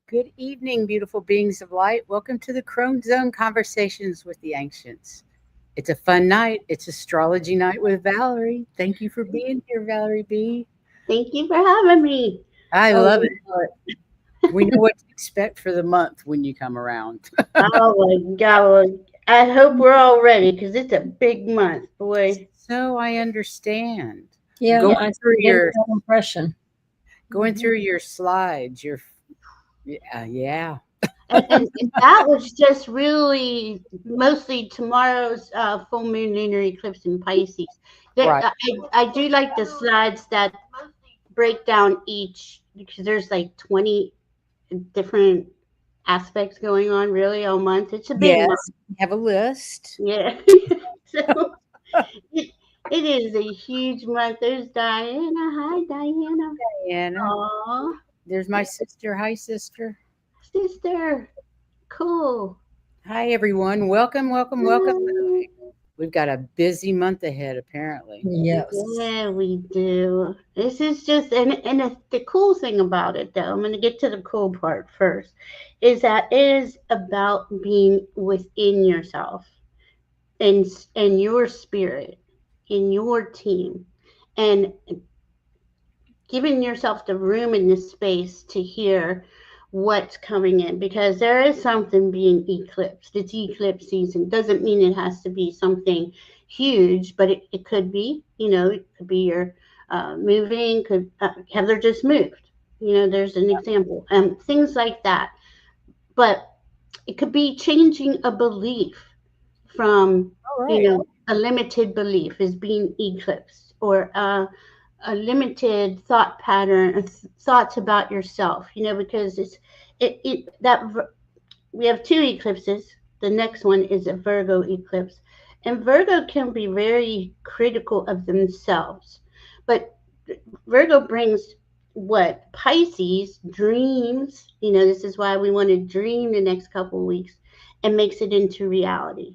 Good evening, beautiful beings of light. Welcome to the Crone Zone Conversations with the Ancients. It's a fun night. It's astrology night with Valerie. Thank you for being here, Valerie B. Thank you for having me. I Oh, love it. We know what to expect for the month when you come around. oh my God. Well, I hope we're all ready because it's a big month, boy. So I understand. Yeah, Going I through get your that impression. going through your slides, yeah. And that was just really mostly tomorrow's full moon lunar eclipse in Pisces. Right. I do like the slides that break down each because there's like 20 different aspects going on really all month. It's a big month. Yes. We have a list. Yeah. So it, it is a huge month. There's Diana. Hi, Diana. Diana. Aw, There's my sister. Hi, sister. sister. Cool. Hi, everyone. Welcome, welcome, welcome. We've got a busy month ahead, apparently. Yes. Yeah, we do. This is just, the cool thing about it, though, I'm going to get to the cool part first, is that it is about being within yourself and your spirit, in your team, and giving yourself the room and the space to hear what's coming in because there is something being eclipsed. It's eclipse season. Doesn't mean it has to be something huge, but it could be, it could be your moving, could Heather just moved. There's an example. Things like that. But it could be changing a belief from, All right. a limited belief is being eclipsed or a limited thought pattern thoughts about yourself because we have two eclipses. The next one is a Virgo eclipse, and Virgo can be very critical of themselves, but Virgo brings what Pisces dreams. This is why we want to dream the next couple of weeks and makes it into reality.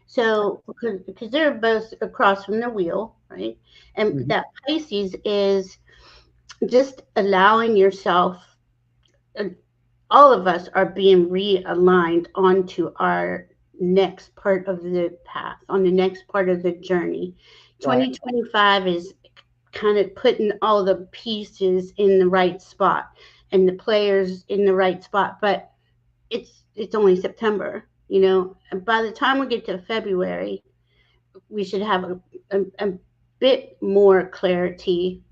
So, because they're both across from the wheel, right? And Mhm. that Pisces is just allowing yourself, uh, all of us are being realigned onto our next part of the path, on the next part of the journey. Right. 2025 is kind of putting all the pieces in the right spot and the players in the right spot, but it's only September, and by the time we get to February, we should have a bit more clarity.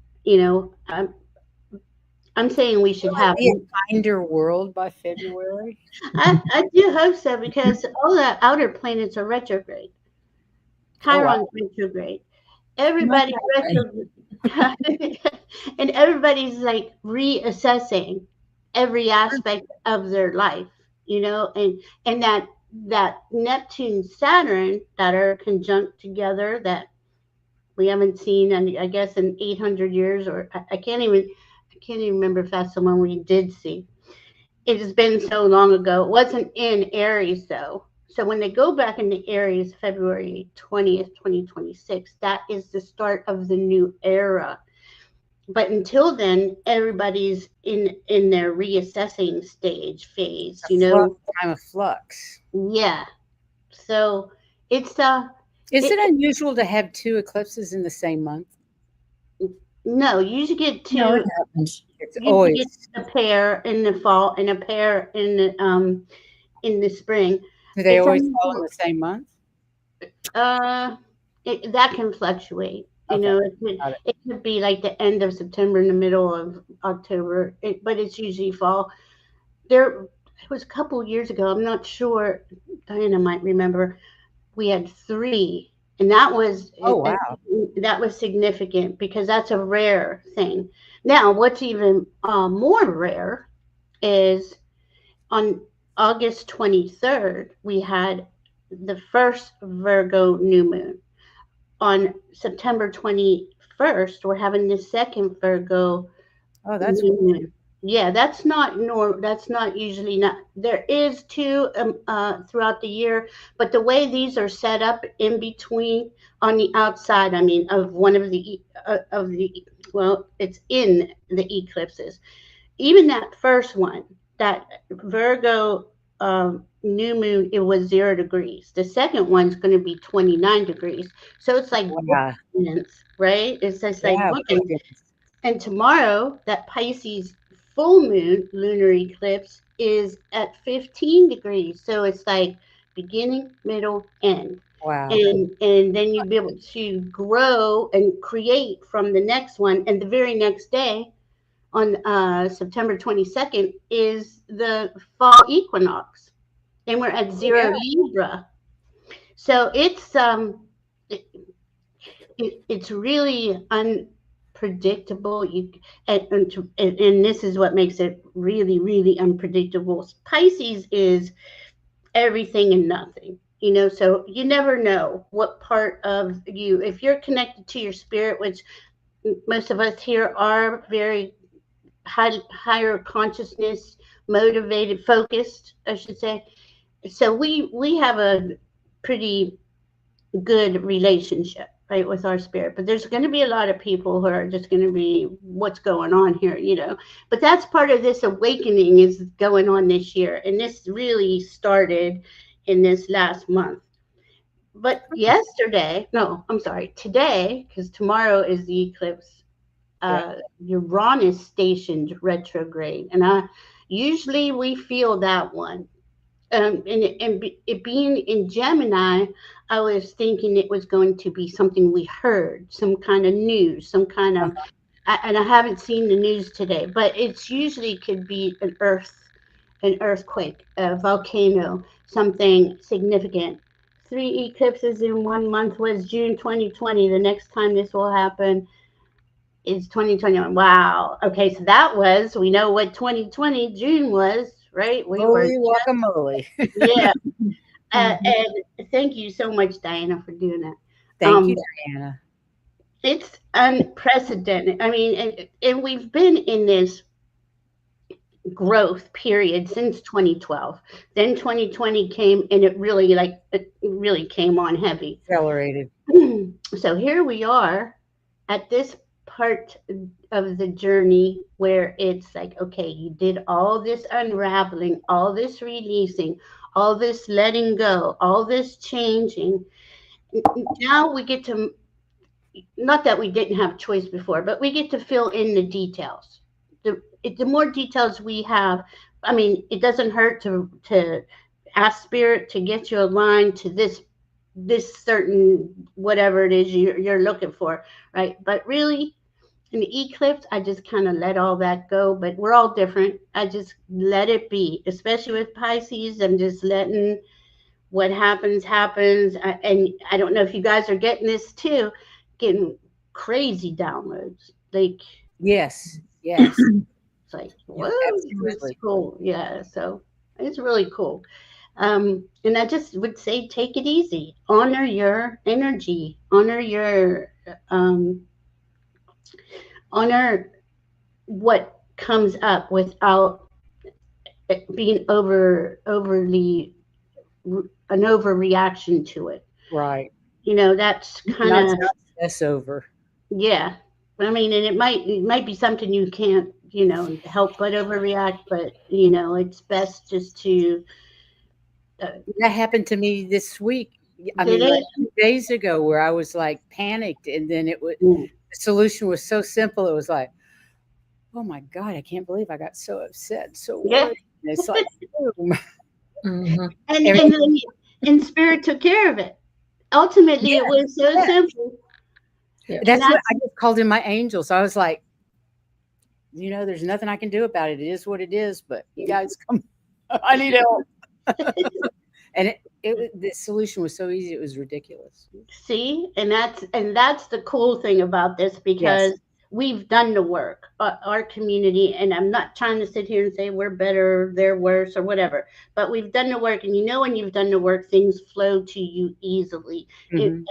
I'm saying we should Will it have. be a kinder world by February? I do hope so because all the outer planets are retrograde. Oh, wow. Chiron's retrograde. Not Everybody's that retrograde, and everybody's like reassessing every aspect of their life. And that Neptune Saturn that are conjunct together that we haven't seen, and I guess in 800 years, or I can't even remember if that's the one we did see. It has been so long ago. It wasn't in Aries though. So when they go back into Aries, February 20th, 2026, that is the start of the new era. But until then, everybody's in their reassessing stage phase. A flux, time of flux. Yeah. So it's Is it, it unusual to have two eclipses in the same month? no, you should get no, it two. happens. It's You should get always. a pair in the fall and a pair in the spring. Do they It's always fall in unusual. the same month? Uh, that can fluctuate. Okay. Got it. It could be like the end of September and the middle of October, but it's usually fall. It was a couple years ago. I'm not sure. Diana might remember. We had three, and Oh, wow. that was significant because that's a rare thing. Now, what's even more rare is on August 23rd, we had the first Virgo new moon. On September 21st, we're having the second Virgo Oh, that's new moon. Yeah, that's not norm. That's not usually not. There is two throughout the year, but the way these are set up in between on the outside, I mean, of one of the well, it's in the eclipses. Even that first one. that Virgo new moon, it was 0 degrees. The second one's going to be 29 degrees. So it's like Wow. bookends, right? It's just like Yeah. bookends. And tomorrow, that Pisces full moon lunar eclipse is at 15 degrees. So it's like beginning, middle, end. Wow. And then you'll be able to grow and create from the next one. And the very next day, on September 22nd, is the fall equinox. And we're at Oh, yeah. 0 Libra. So it, it's really unpredictable. And this is what makes it really, really unpredictable. Pisces is everything and nothing. So you never know what part of you, if you're connected to your spirit, which most of us here are very higher consciousness, motivated, focused, I should say. So we have a pretty good relationship, right, with our spirit. But there's going to be a lot of people who are just going to be, what's going on here. But that's part of this awakening is going on this year, and this really started in this last month. But yesterday, no, I'm sorry, today, because tomorrow is the eclipse. Yeah. Uranus stationed retrograde, and usually we feel that one. It being in Gemini, I was thinking it was going to be something we heard, some kind of news, some kind of, and I haven't seen the news today, but it's usually could be an earthquake, a volcano, something significant. 3 eclipses in 1 month was June 2020. The next time this will happen is 2021. Wow. Okay, so we know what 2020 June was, right? We were, Holy guacamole. yeah. And thank you so much, Diana, for doing that. Thank you, Diana. It's unprecedented. I mean, and we've been in this growth period since 2012. Then 2020 came, and it really came on heavy. Accelerated. So here we are at this part of the journey where it's like, okay, you did all this unraveling, all this releasing, all this letting go, all this changing. Now we get to, not that we didn't have choice before, but we get to fill in the details. The more details we have, I mean, it doesn't hurt to ask spirit to get you aligned to this certain whatever it is you're looking for, right? But really, in the eclipse, I just kind of let all that go. But we're all different. I just let it be, especially with Pisces. I'm just letting what happens. And I don't know if you guys are getting this too, getting crazy downloads. Like, Yes. Yes. it's like, whoa, Absolutely. it's cool. Yeah, so it's really cool. And I just would say, take it easy. Honor your energy. Honor what comes up without it being overly an overreaction to it. Right. That's kind Not of, stress over. yeah. I mean, and it might be something you can't help but overreact, but it's best just to. That happened to me this week. I Did mean, like it? 2 days ago, where I was like panicked, and then Mm. the solution was so simple. It was like, oh my God, I can't believe I got so upset, so Yeah. worried. And it's like, boom. And Everything- and spirit took care of it. Ultimately, it was so yeah. simple. Yeah. That's what I just called in my angels. I was like, there's nothing I can do about it. It is what it is. But you guys come. I need help. And the solution was so easy. It was ridiculous. See, and that's the cool thing about this, because we've done the work, our community, and I'm not trying to sit here and say we're better, they're worse, or whatever, but we've done the work, and when you've done the work, things flow to you easily. Mhm.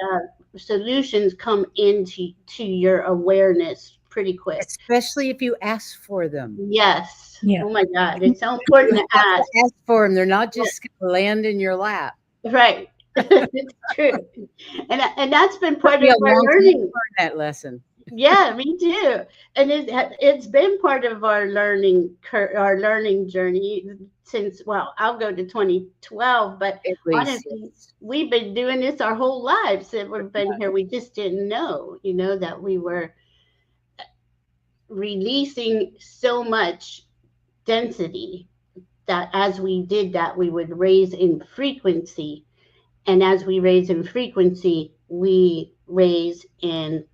Solutions come into your awareness pretty quick. Especially if you ask for them. Yes. Yeah. Oh my God, it's so important to ask. Ask for them. They're not just going to land in your lap. Right. It's true. And that's been part Took me of a my long time to learning. learn that lesson. Yeah, me too. And it's been part of our learning journey since, well, I'll go to 2012, but At least, honestly, yes. we've been doing this our whole lives that we've been here. We just didn't know, that we were releasing so much density, that as we did that, we would raise in frequency. And as we raise in frequency, we raise in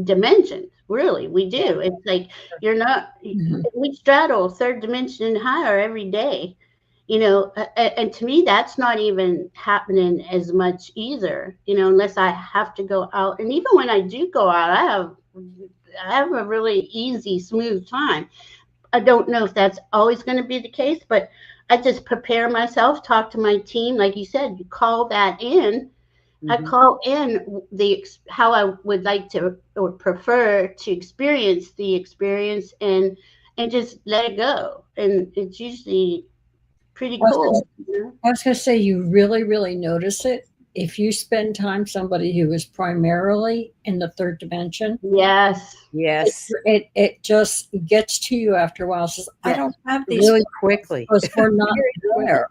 dimensions. Really, we Yeah. do. It's like you're not, Mhm. we straddle third dimension and higher every day. And to me, that's not even happening as much either, unless I have to go out. And even when I do go out, I have a really easy, smooth time. I don't know if that's always going to be the case, but I just prepare myself, talk to my team. Like you said, you call that in. I Hmm. call in how I would like to or prefer to experience the experience, and just let it go. And it's usually pretty I was cool. gonna I was gonna say you really, really notice it if you spend time somebody who is primarily in the third dimension. Yes. Yes. It just gets to you after a while. It says, I Yeah. don't have these Really feelings quickly. because we're not Very quickly. there.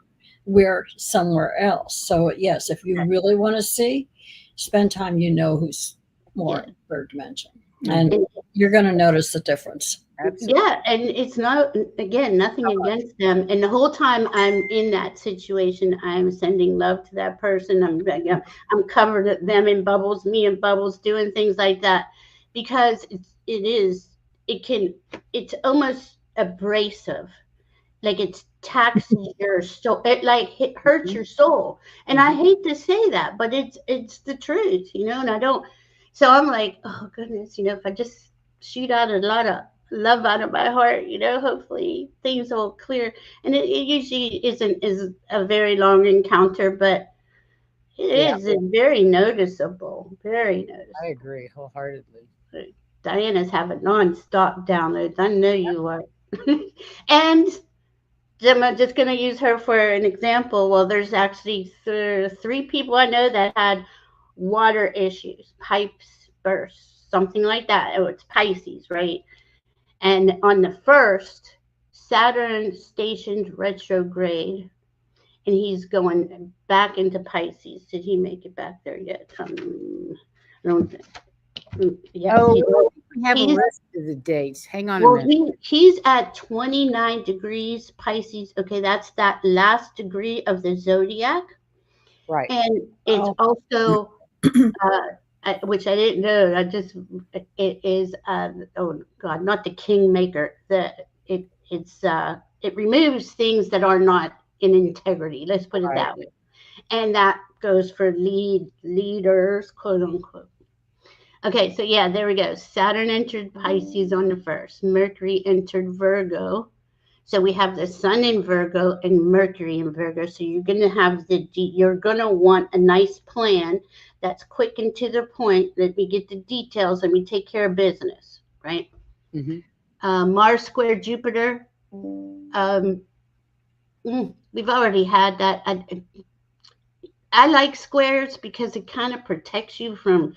We're somewhere else. So yes, if you really want to see, spend time who's more Yeah. in third dimension. Mhm. And And you're gonna notice the difference. Absolutely. yeah, and it's not, again, nothing against them. And the whole time I'm in that situation, I'm sending love to that person. I'm covered them in bubbles, me in bubbles, doing things like that, because it's almost abrasive. Like it taxes your soul. It like it hurts Mhm. your soul. And I Mhm. hate to say that, but it's the truth, and I don't. So I'm like, oh goodness, if I just shoot out a lot of love out of my heart, hopefully things will clear. And it usually isn't is a very long encounter, but Yeah, it is very noticeable. Very I noticeable. agree wholeheartedly. Diana's having non-stop downloads. I know you are. And I'm just going to use her for an example. Well, there's actually three people I know that had water issues, pipes burst, something like that. Oh, it's Pisces, right? And on the first, Saturn stationed retrograde, and he's going back into Pisces. Did he make it back there yet? I don't think. Yes, Oh, he I did. think we have a He's list of the dates. Hang on a Well, minute. he's at 29 degrees Pisces. Okay, that's that last degree of the zodiac, Right. and it's Oh, also which I didn't know. It is oh God, not the kingmaker. It removes things that are not in integrity. Let's put it Right. that way, and that goes for leaders, quote unquote. Okay, so yeah, there we go. Saturn entered Pisces on the first. Mercury entered Virgo. So we have the Sun in Virgo and Mercury in Virgo. So you're gonna want a nice plan that's quick and to the point. Let me get the details. Let me take care of business, right? Hmm. Mars square Jupiter. Um, we've already had that. I like squares because it kind of protects you from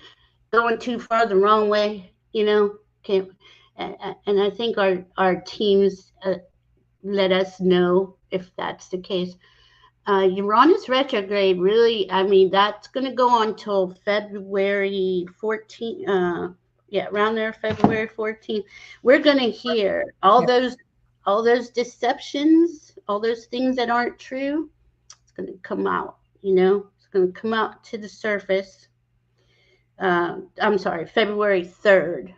going too far the wrong way, Can, and I think our teams let us know if that's the case. Uranus retrograde, really, I mean, that's going to go on till February 14th. Yeah, around there, February 14th. We're going to hear yeah. all those deceptions, all those things that aren't true. It's going to come out, It's going to come out to the surface. I'm sorry, February 3rd.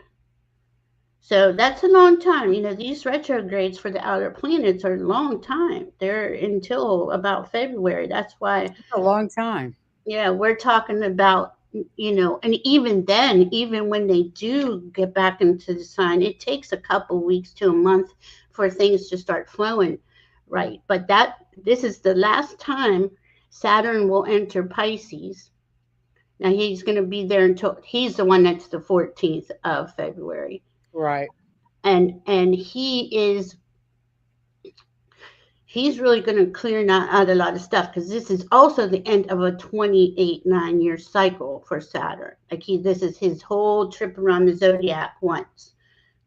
So that's a long time. These retrogrades for the outer planets are a long time. They're until about February. That's why, It's a long time. yeah, we're talking about, and even then, even when they do get back into the sign, it takes a couple weeks to a month for things to start flowing right. But this is the last time Saturn will enter Pisces. Now he's going to be there until he's the one that's the 14th of February. Right. And he's really going to clear out a lot of stuff, because this is also the end of a 28 9-year cycle for Saturn. Like this is his whole trip around the zodiac once,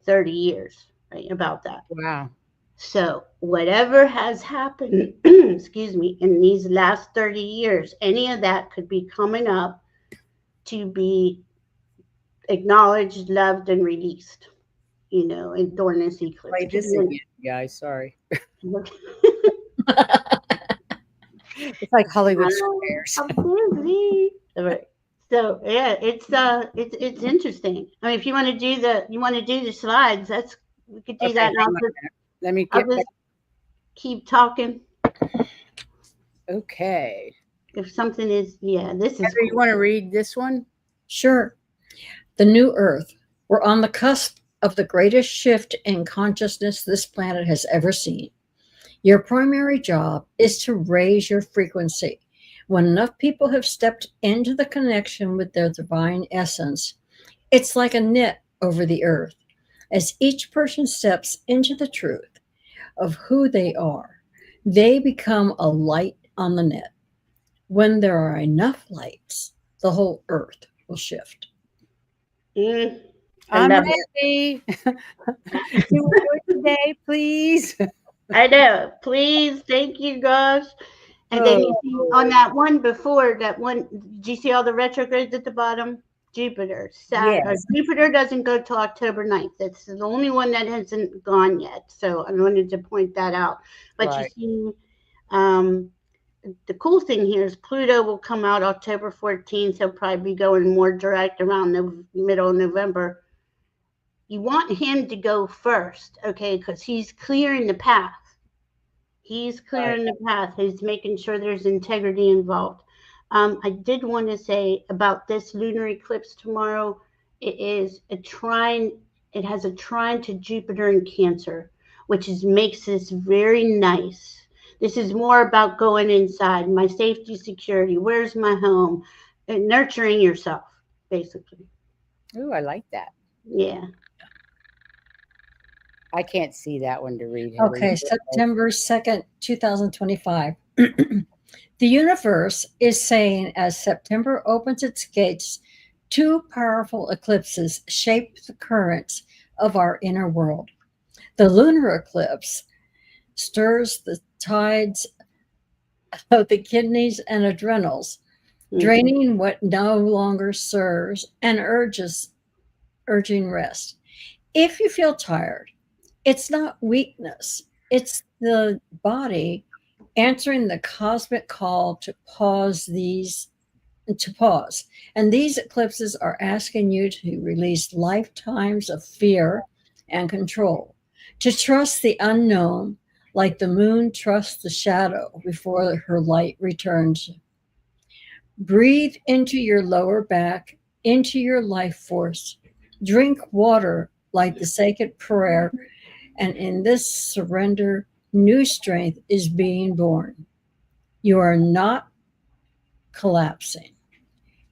30 years, right? About that. Wow. So whatever has happened, excuse me, in these last 30 years, any of that could be coming up to be acknowledged, loved, and released, and during this eclipse. Play this again, guys. Sorry. It's like Hollywood squares. I'm busy. All right. So yeah, it's interesting. I mean, if you want to do the slides, we could do Okay, that. hang on a minute. Let me I'll get just back. keep talking. Okay. If something is, this is. Heather, you want to read this one? Sure. The new Earth. We're on the cusp of the greatest shift in consciousness this planet has ever seen. Your primary job is to raise your frequency. When enough people have stepped into the connection with their divine essence, it's like a net over the earth. As each person steps into the truth of who they are, they become a light on the net. When there are enough lights, the whole earth will shift. I'm ready. Do it today, please. I know. Please, thank you, gosh. And then you see on that one before, did you see all the retrogrades at the bottom? Jupiter, Saturn. Yes. Jupiter doesn't go till October 9th. That's the only one that hasn't gone yet. So I wanted to point that out. But Right. you see, the cool thing here is Pluto will come out October 14th. He'll probably be going more direct around the middle of November. You want him to go first, okay, because he's clearing the path. He's clearing the path. He's making sure there's integrity involved. I did want to say about this lunar eclipse tomorrow. It is a trine. It has a trine to Jupiter in Cancer, which makes this very nice. This is more about going inside, my safety, security. Where's my home? And nurturing yourself, basically. Ooh, I like that. Yeah. I can't see that one to read. Okay, September 2nd, 2025. The universe is saying as September opens its gates, two powerful eclipses shape the currents of our inner world. The lunar eclipse stirs the tides of the kidneys and adrenals, draining what no longer serves and urging rest. If you feel tired, it's not weakness. It's the body answering the cosmic call to pause. And these eclipses are asking you to release lifetimes of fear and control, to trust the unknown, like the moon trusts the shadow before her light returns. Breathe into your lower back, into your life force. Drink water like the sacred prayer. And in this surrender, new strength is being born. You are not collapsing.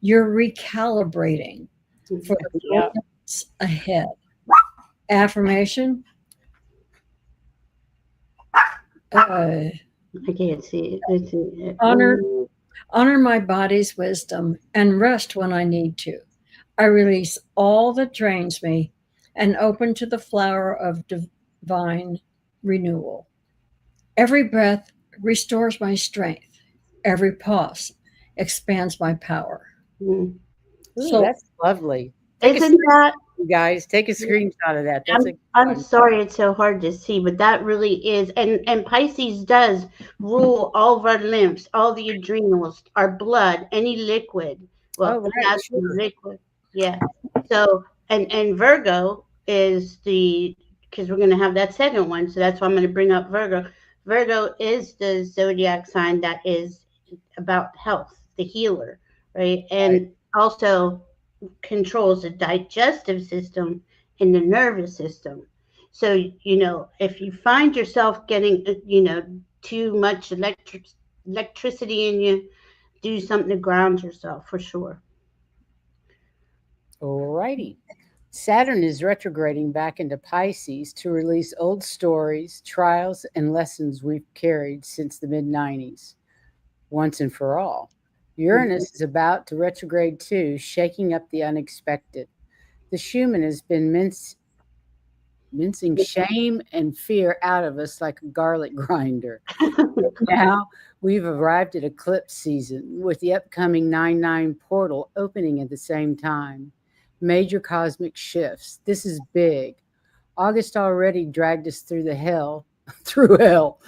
You're recalibrating for the moments ahead. Affirmation. I can't see it. Honor my body's wisdom and rest when I need to. I release all that drains me and open to the flower of divine renewal. Every breath restores my strength. Every pause expands my power. Ooh, so that's lovely. Isn't that, you guys? Take a screenshot of that. That's I'm sorry it's so hard to see, but that really is. And Pisces does rule all of our lymph, all the adrenals, our blood, any liquid. Well, liquid. Yeah. So and Virgo is because we're going to have that second one. So that's why I'm going to bring up Virgo. Virgo is the zodiac sign that is about health, the healer, right? And also controls the digestive system and the nervous system. So, if you find yourself getting, too much electricity in you, do something to ground yourself for sure. All righty. Saturn is retrograding back into Pisces to release old stories, trials, and lessons we've carried since the mid 90s, once and for all. Uranus is about to retrograde too, shaking up the unexpected. The Schumann has been mincing shame and fear out of us like a garlic grinder. Now we've arrived at eclipse season with the upcoming 9-9 portal opening at the same time. Major cosmic shifts. This is big. August already dragged us through the hell, through hell.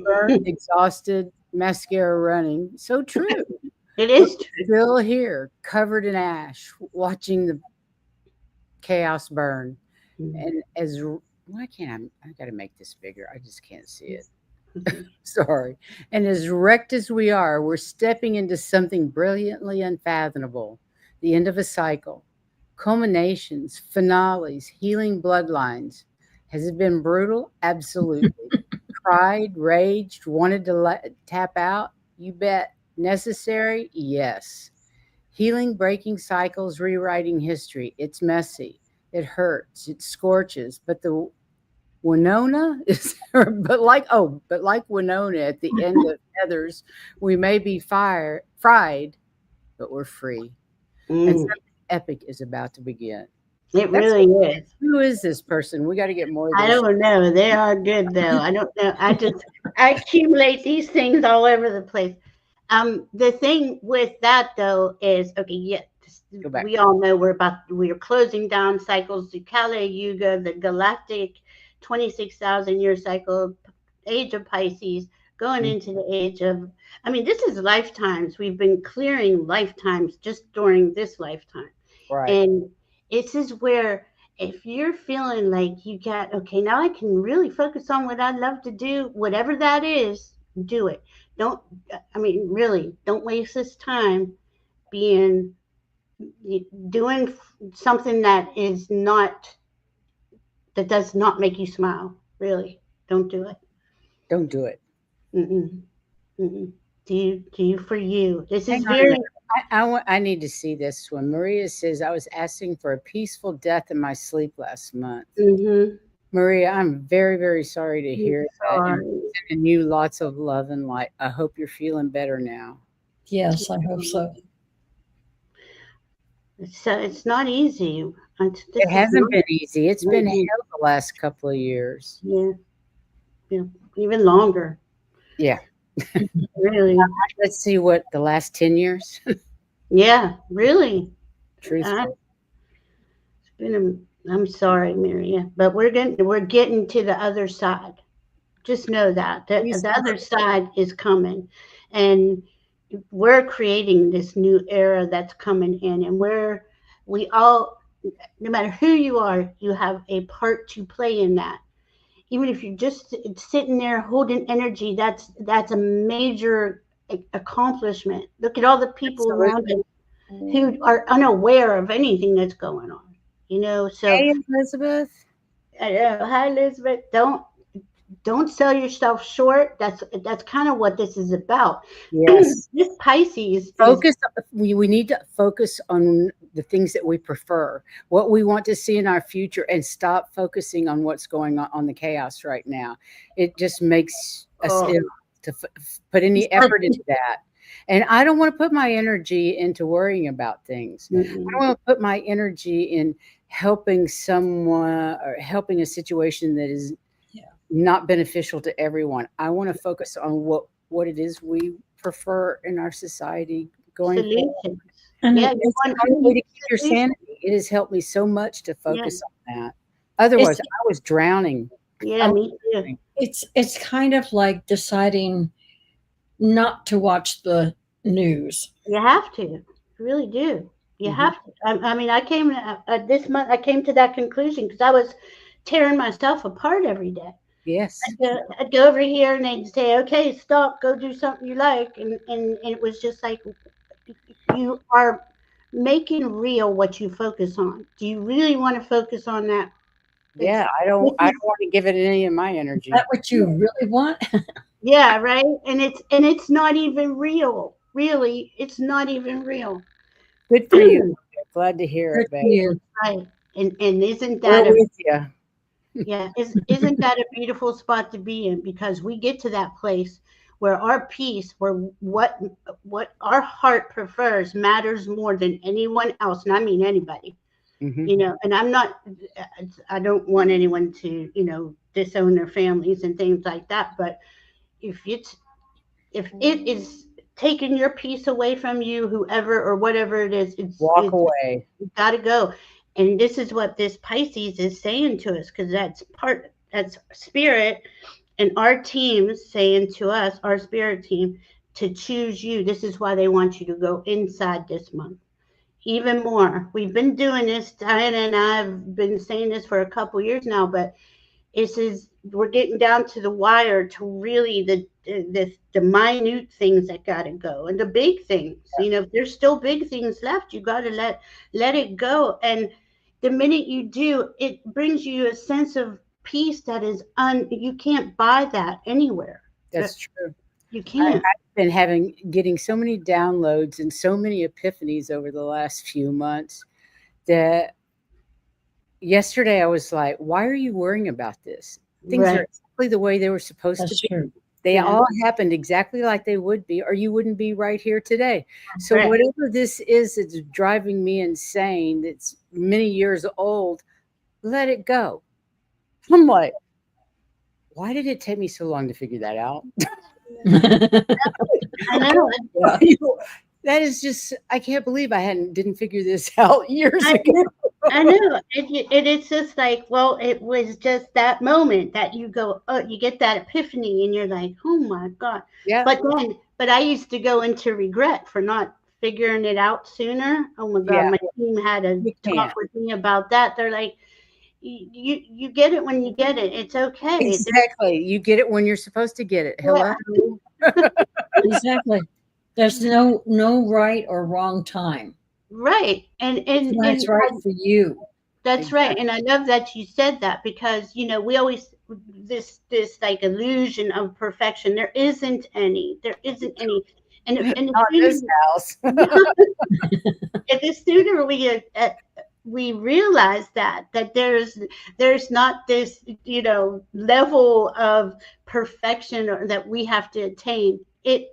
Burnt, exhausted, mascara running. So true. It is true. Still here, covered in ash, watching the chaos burn. And as why can't I got to make this bigger? I just can't see it. Sorry. And as wrecked as we are, we're stepping into something brilliantly unfathomable. The end of a cycle. Culminations, finales, healing bloodlines. Has it been brutal? Absolutely. Cried, raged, wanted to tap out? You bet. Necessary? Yes. Healing, breaking cycles, rewriting history. It's messy. It hurts. It scorches. But the Winona is, but like Winona at the end of Heathers, we may be fried, but we're free. And something epic is about to begin. It really is. Who is this person? We got to get more of this. I don't know. They are good though. I don't know. I accumulate these things all over the place. The thing with that though is, okay, yeah, we all know we're closing down cycles, the Kali Yuga, the galactic 26,000 year cycle, age of Pisces, going into the age of, this is lifetimes. We've been clearing lifetimes just during this lifetime. Right. And this is where, if you're feeling like you got, okay, now I can really focus on what I love to do, whatever that is, do it. Really, don't waste this time doing something that does not make you smile. Really, don't do it. Don't do it. Do you for you. This is I need to see this one. Maria says, I was asking for a peaceful death in my sleep last month. Maria, I'm very, very sorry to hear that. And sending you lots of love and light. I hope you're feeling better now. Yes, I hope so. It's not easy. It hasn't been easy. It's been hell the last couple of years. Yeah. Even longer. Yeah. Really. Let's see what the last 10 years. Yeah, really. Truthfully. I'm sorry, Maria, but we're getting to the other side. Just know that the other side is coming, and we're creating this new era that's coming in, and we all, no matter who you are, you have a part to play in that. Even if you're just sitting there holding energy, that's a major accomplishment. Look at all the people around us who are unaware of anything that's going on. So hey, Elizabeth. Hi, Elizabeth. Don't sell yourself short. That's kind of what this is about. Yes. This Pisces focus. We need to focus on the things that we prefer, what we want to see in our future, and stop focusing on what's going on the chaos right now. It just makes us ill to put any effort into that. And I don't want to put my energy into worrying about things. I don't want to put my energy in helping someone or helping a situation that is not beneficial to everyone. I want to focus on what it is we prefer in our society going forward. And it's a great way to keep your sanity. It has helped me so much to focus on that. Otherwise, I was drowning. Yeah, me too. It's kind of like deciding not to watch the news. You have to. You really do. You have to. I came this month. I came to that conclusion because I was tearing myself apart every day. Yes. I'd go over here and they'd say, "Okay, stop. Go do something you like," and it was just like, you are making real what you focus on. Do you really want to focus on that? Yeah, I don't want to give it any of my energy. Is that what you really want? Yeah, right. And it's not even real. Really, it's not even real. Good for you. Glad to hear it, babe. Right. And isn't We're that with you. yeah, isn't that a beautiful spot to be in? Because we get to that place where our peace, where what our heart prefers matters more than anyone else, and I mean anybody. Mhm. You know, and I don't want anyone to, you know, disown their families and things like that, but if it is taking your peace away from you, whoever or whatever it is, Walk it's away. got to go. And this is what this Pisces is saying to us, because that's spirit and our team saying to us, our spirit team, to choose you. This is why they want you to go inside this month even more. We've been doing this, Diana and I have been saying this for a couple years now, but we're getting down to the wire, to really the minute things that got to go, and the big things. You know, if there's still big things left, you got to let it go. And the minute you do, it brings you a sense of peace that is you can't buy that anywhere. That's true. You I've can't. been getting so many downloads and so many epiphanies over the last few months that yesterday I was like, why are you worrying about this? Things are Right. exactly the way they were supposed That's to be. true. They Yeah. all happened exactly like they would be, or you wouldn't be right here today. So Right. whatever this is that's driving me insane, that's many years old, let it go. I'm like, why did it take me so long to figure that out? I know. That is just, I can't believe I didn't figure this out years I ago. know. I know. It's just like, well, it was just that moment that you go, oh, you get that epiphany, and you're like, oh my God. Yeah. But I used to go into regret for not figuring it out sooner. Oh my God, Yeah. my team had a You talk can't. with me about that. They're like, you get it when you get it. It's okay. Exactly. You get it when you're supposed to get it. Hello. Exactly. There's no right or wrong time. Right. It's when it's right for you. That's right. Exactly. And I love that you said that, because, you know, we always, this like illusion of perfection. There isn't any. There isn't any. And Not this house. and the sooner we realize that there's not this, you know, level of perfection that we have to attain, it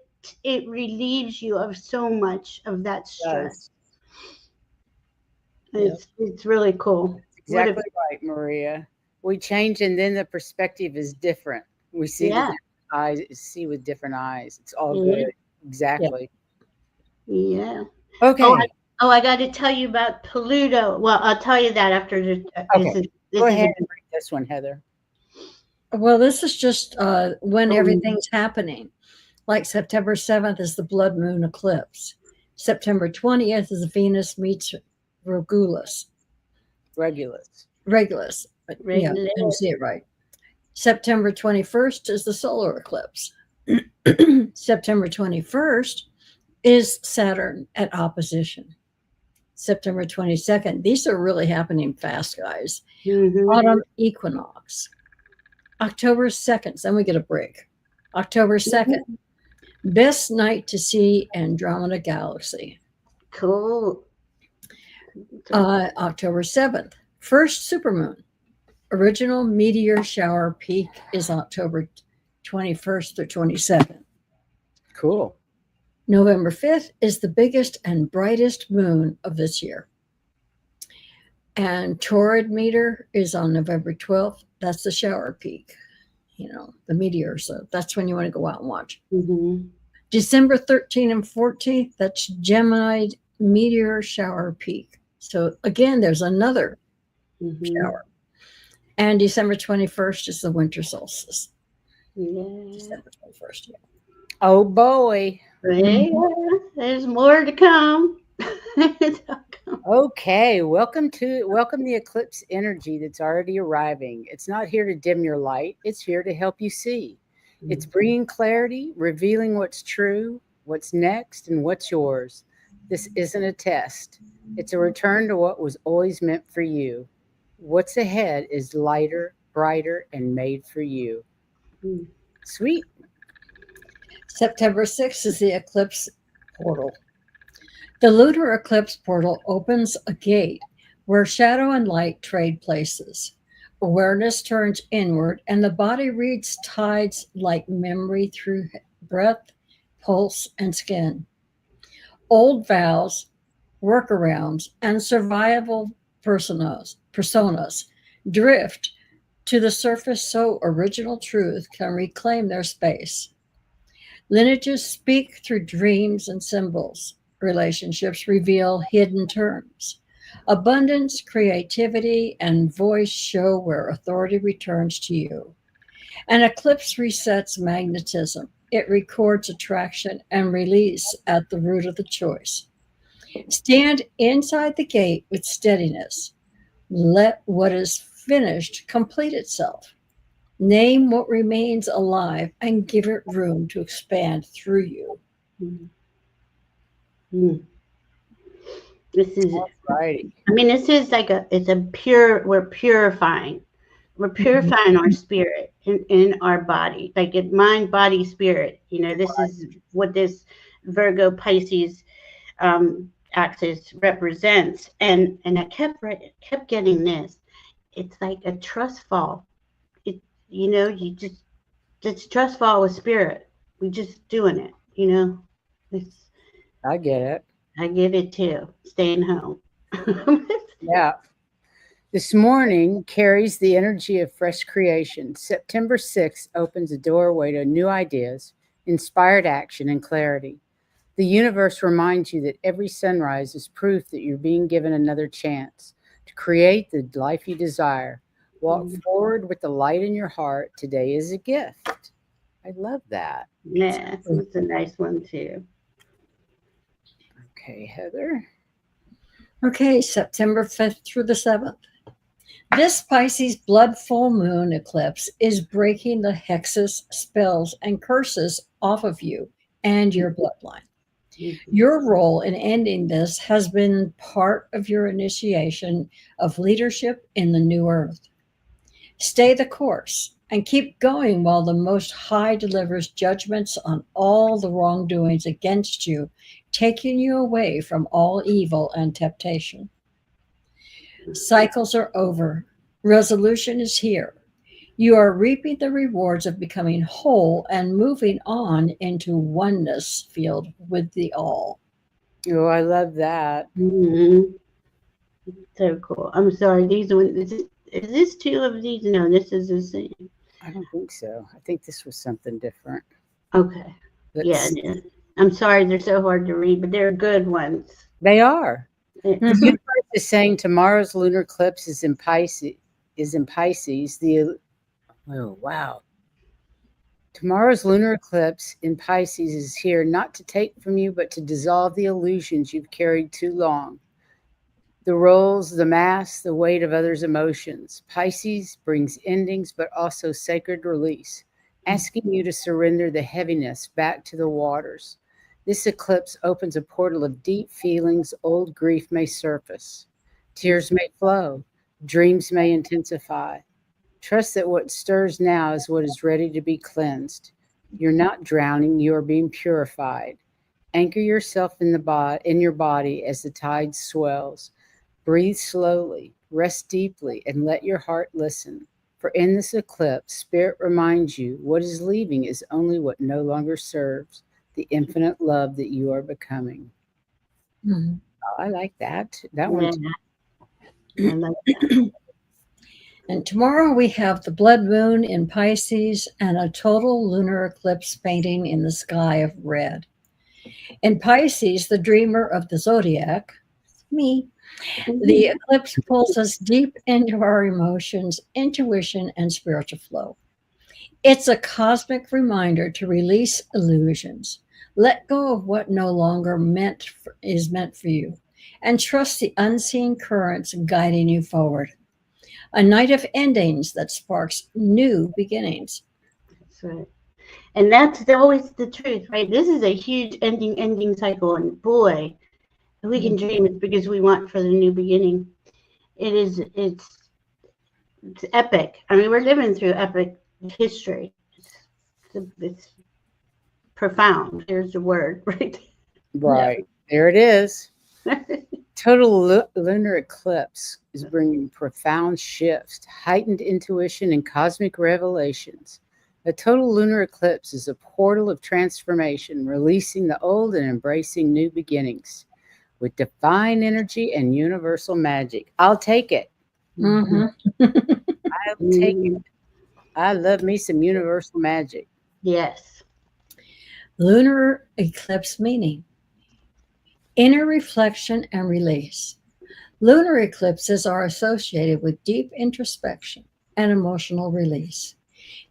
relieves you of so much of that stress. Yep. It's really cool. What a Exactly right, Maria. We change, and then the perspective is different. We see Yeah. the eyes, see with different eyes. It's all Yeah. good. Exactly. Yeah. Okay. I got to tell you about Pluto. Well, I'll tell you that after this. Okay. Go ahead and read this one, Heather. Well, this is just when Oh. everything's happening. Like September 7th is the blood moon eclipse. September 20th is Venus meets Regulus. Regulus. Yeah, I didn't see it right. September 21st is the solar eclipse. September 21st is Saturn at opposition. September 22nd, these are really happening fast, guys. Mhm. Autumn equinox. October 2nd, then we get a break. October 2nd, best night to see Andromeda Galaxy. Cool. October 7th, first supermoon. Original meteor shower peak is October 21st or 22nd. Cool. November 5th is the biggest and brightest moon of this year. And Taurid meter is on November 12th. That's the shower peak, you know, the meteor. So that's when you want to go out and watch. Mhm. December 13th and 14th, that's Gemini meteor shower peak. So again, there's another shower. And December 21st is the winter solstice. Yeah. December 21st. Yeah. Oh boy. Yeah. There's more to come. Okay. Welcome the eclipse energy that's already arriving. It's not here to dim your light. It's here to help you see. It's bringing clarity, revealing what's true, what's next, and what's yours. This isn't a test. It's a return to what was always meant for you. What's ahead is lighter, brighter, and made for you. Sweet. September 6th is the eclipse portal. The lunar eclipse portal opens a gate where shadow and light trade places. Awareness turns inward, and the body reads tides like memory through breath, pulse, and skin. Old vows, workarounds, and survival personas drift to the surface so original truth can reclaim their space. Lineages speak through dreams and symbols. Relationships reveal hidden terms. Abundance, creativity, and voice show where authority returns to you. An eclipse resets magnetism. It records attraction and release at the root of the choice. Stand inside the gate with steadiness. Let what is finished complete itself. Name what remains alive and give it room to expand through you. This is, Right. I mean, this is like it's a pure, we're purifying. We're purifying our spirit in our body, like in mind, body, spirit. You know, this is what this Virgo Pisces axis represents. And I kept getting this. It's like a trust fall. You know, it's trust fall with spirit. We just doing it, you know. It's, I get it. I get it too. Staying home. Yeah. This morning carries the energy of fresh creation. September 6th opens a doorway to new ideas, inspired action, and clarity. The universe reminds you that every sunrise is proof that you're being given another chance to create the life you desire. Walk forward with the light in your heart. Today is a gift. I love that. Yeah, it's a nice one too. Okay, Heather. Okay, September 5th through the 7th. This Pisces blood full moon eclipse is breaking the hexes, spells, and curses off of you and your bloodline. Your role in ending this has been part of your initiation of leadership in the new earth. Stay the course and keep going while the Most High delivers judgments on all the wrongdoings against you, taking you away from all evil and temptation. Cycles are over. Resolution is here. You are reaping the rewards of becoming whole and moving on into oneness field with the all. Oh, I love that. So cool. I'm sorry. These ones. Is this two of these? No, this is the same. I don't think so. I think this was something different. Okay. Yeah. I'm sorry. They're so hard to read, but they're good ones. They are. Yeah. The universe is saying tomorrow's lunar eclipse is in Pisces. Oh wow. Tomorrow's lunar eclipse in Pisces is here not to take from you, but to dissolve the illusions you've carried too long. The roles, the mass, the weight of others' emotions. Pisces brings endings, but also sacred release, asking you to surrender the heaviness back to the waters. This eclipse opens a portal of deep feelings. Old grief may surface. Tears may flow. Dreams may intensify. Trust that what stirs now is what is ready to be cleansed. You're not drowning, you are being purified. Anchor yourself in your body as the tide swells. Breathe slowly, rest deeply, and let your heart listen. For in this eclipse, Spirit reminds you what is leaving is only what no longer serves, the infinite love that you are becoming. Mm-hmm. Oh, I like that. That one. I like that. And tomorrow we have the blood moon in Pisces and a total lunar eclipse painting in the sky of red. In Pisces, the dreamer of the zodiac, me, the eclipse pulls us deep into our emotions, intuition, and spiritual flow. It's a cosmic reminder to release illusions, let go of what no longer is meant for you, and trust the unseen currents guiding you forward. A night of endings that sparks new beginnings. That's right. And that's always the truth, right? This is a huge ending cycle. And boy, we can dream as big as we want for the new beginning. It's epic. I mean, we're living through epic history. It's profound. There's the word, right? Right. There it is. Total lunar eclipse is bringing profound shifts, heightened intuition, and cosmic revelations. A total lunar eclipse is a portal of transformation, releasing the old and embracing new beginnings with divine energy and universal magic. I'll take it. Mhm. I'll take it. I love me some universal magic. Yes. Lunar eclipse meaning: inner reflection and release. Lunar eclipses are associated with deep introspection and emotional release.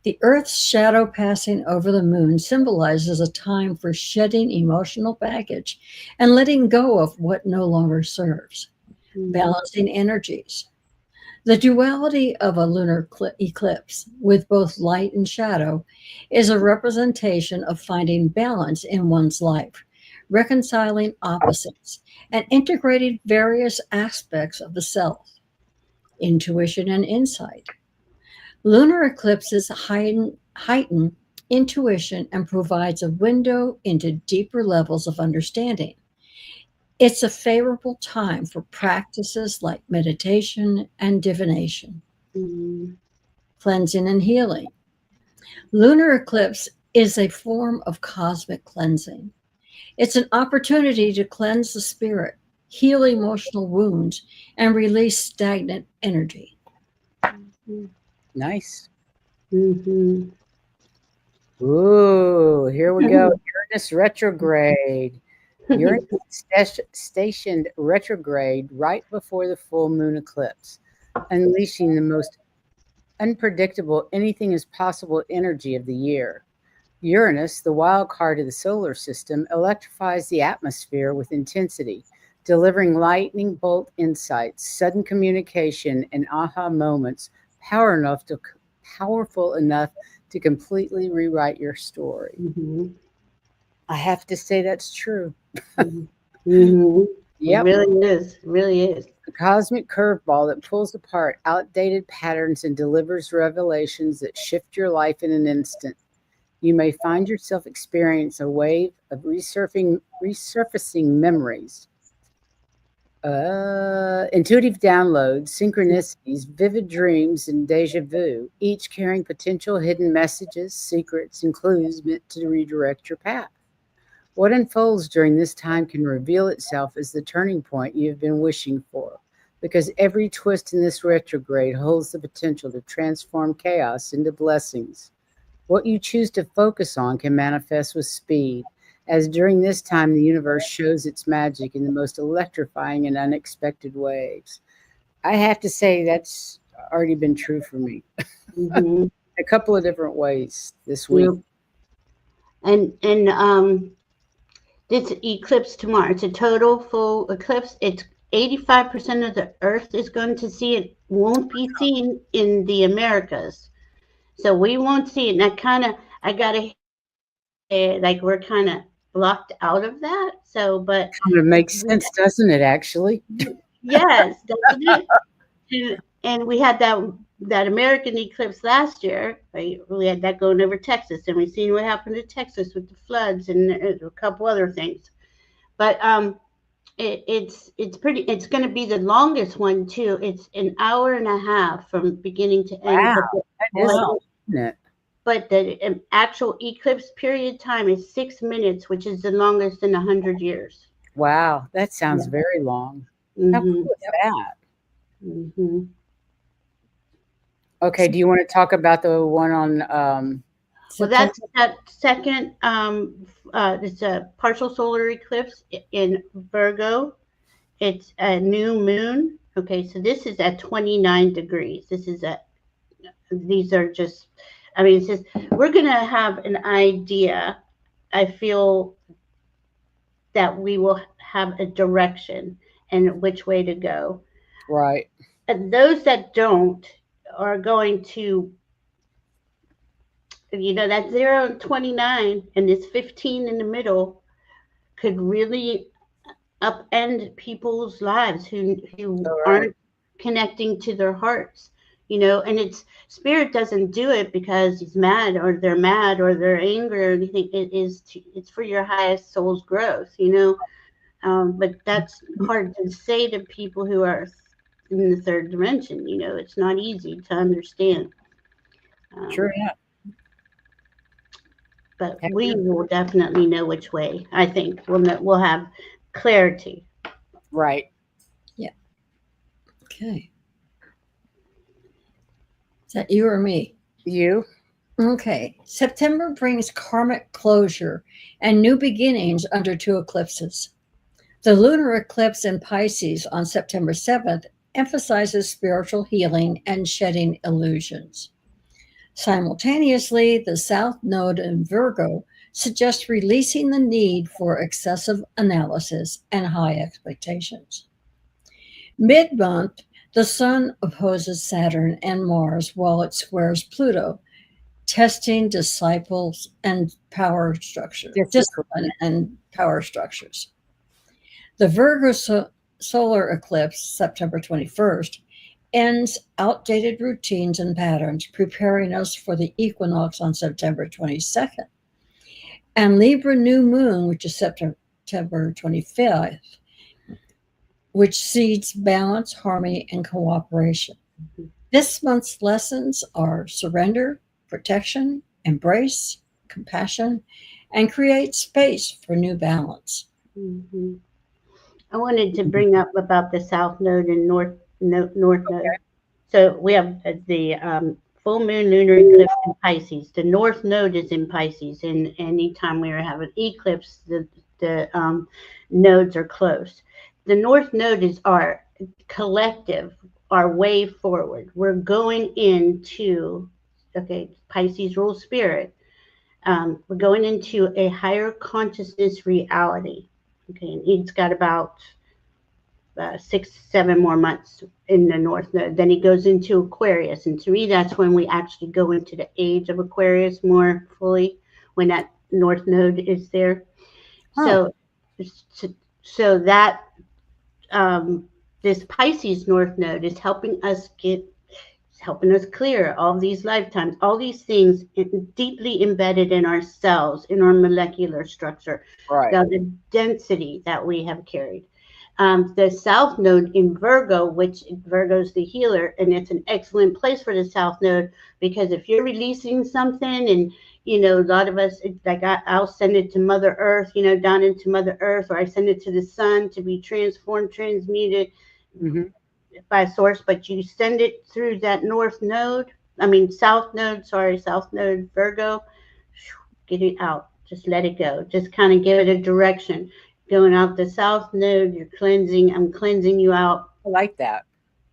The Earth's shadow passing over the moon symbolizes a time for shedding emotional baggage and letting go of what no longer serves, balancing energies. The duality of a lunar eclipse, with both light and shadow, is a representation of finding balance in one's life, reconciling opposites, and integrating various aspects of the self, intuition and insight. Lunar eclipses heighten intuition and provides a window into deeper levels of understanding. It's a favorable time for practices like meditation and divination, cleansing and healing. Lunar eclipse is a form of cosmic cleansing. It's an opportunity to cleanse the spirit, heal emotional wounds, and release stagnant energy. Nice. Mm-hmm. Ooh, here we go. Uranus retrograde. Uranus stationed retrograde right before the full moon eclipse, unleashing the most unpredictable anything is possible energy of the year. Uranus, the wild card of the solar system, electrifies the atmosphere with intensity, delivering lightning bolt insights, sudden communication, and aha moments powerful enough to completely rewrite your story. Mm-hmm. I have to say that's true. Mm-hmm. Yep. It really is. It really is. A cosmic curveball that pulls apart outdated patterns and delivers revelations that shift your life in an instant. You may find yourself experiencing a wave of resurfacing memories, intuitive downloads, synchronicities, vivid dreams, and deja vu, each carrying potential hidden messages, secrets, and clues meant to redirect your path. What unfolds during this time can reveal itself as the turning point you've been wishing for, because every twist in this retrograde holds the potential to transform chaos into blessings. What you choose to focus on can manifest with speed, as during this time the universe shows its magic in the most electrifying and unexpected ways. I have to say that's already been true for me. Mm-hmm. A couple of different ways this week. Yep. And this eclipse tomorrow, it's a total full eclipse. It's 85% of the Earth is going to see it. Won't be seen in the Americas, so we won't see it. And I gotta like we're kind of blocked out of that. So, but Kind of makes sense, doesn't it, actually? yes, doesn't it? And we had that American eclipse last year. Right? We had that going over Texas, and we've seen what happened to Texas with the floods and a couple other things. But it's pretty. It's going to be the longest one too. It's an hour and a half from beginning to end. Wow, that is, isn't it? But the actual eclipse period time is 6 minutes, which is the longest in 100 years. Wow, that sounds very long. How cool is that? Mm-hmm. Okay, do you want to talk about the one on Well, that's that second. It's a partial solar eclipse in Virgo. It's a new moon. Okay, so this is at 29 degrees. These are just, I mean, it says we're going to have an idea. I feel that we will have a direction and which way to go. right? And those that don't are going to, that 0 and 29 and this 15 in the middle could really upend people's lives who aren't connecting to their hearts, and it's spirit doesn't do it because he's mad or they're angry or anything. It's for your highest soul's growth, But that's hard to say to people who are in the third dimension. It's not easy to understand. Sure enough. But we will definitely know which way. I think we'll have clarity. Right. Okay. Is that you or me? You. Okay. September brings karmic closure and new beginnings under 2 eclipses. The lunar eclipse in Pisces on September 7th emphasizes spiritual healing and shedding illusions. Simultaneously, the South Node in Virgo suggests releasing the need for excessive analysis and high expectations. Mid-month, the Sun opposes Saturn and Mars while it squares Pluto, testing disciples and power structures. Discipline and power structures. The Virgo solar eclipse, September 21st, ends outdated routines and patterns, preparing us for the equinox on September 22nd. And Libra new moon, which is September 25th, which seeds balance, harmony, and cooperation. This month's lessons are surrender, protection, embrace, compassion, and create space for new balance. Mm-hmm. I wanted to bring up about the South Node and North Node. So we have the full moon lunar eclipse in Pisces. The North Node is in Pisces, and anytime we have an eclipse, the nodes are close. The North Node is our collective, our way forward. We're going into, Pisces rules spirit. We're going into a higher consciousness reality. And it's got about 6-7 more months in the North Node. Then he goes into Aquarius. And to me, that's when we actually go into the age of Aquarius more fully, when that North Node is there. So that this Pisces North Node is helping us clear all these lifetimes, all these things deeply embedded in our cells, in our molecular structure, the density that we have carried. The South Node in Virgo, which Virgo's the healer, and it's an excellent place for the South Node, because if you're releasing something, and a lot of us, I'll send it to Mother Earth, down into Mother Earth, or I send it to the sun to be transformed, transmuted. Mm-hmm. By source, but you send it through that South Node Virgo, get it out, just let it go, just kind of give it a direction. Going out the South Node, you're cleansing, I'm cleansing you out. I like that.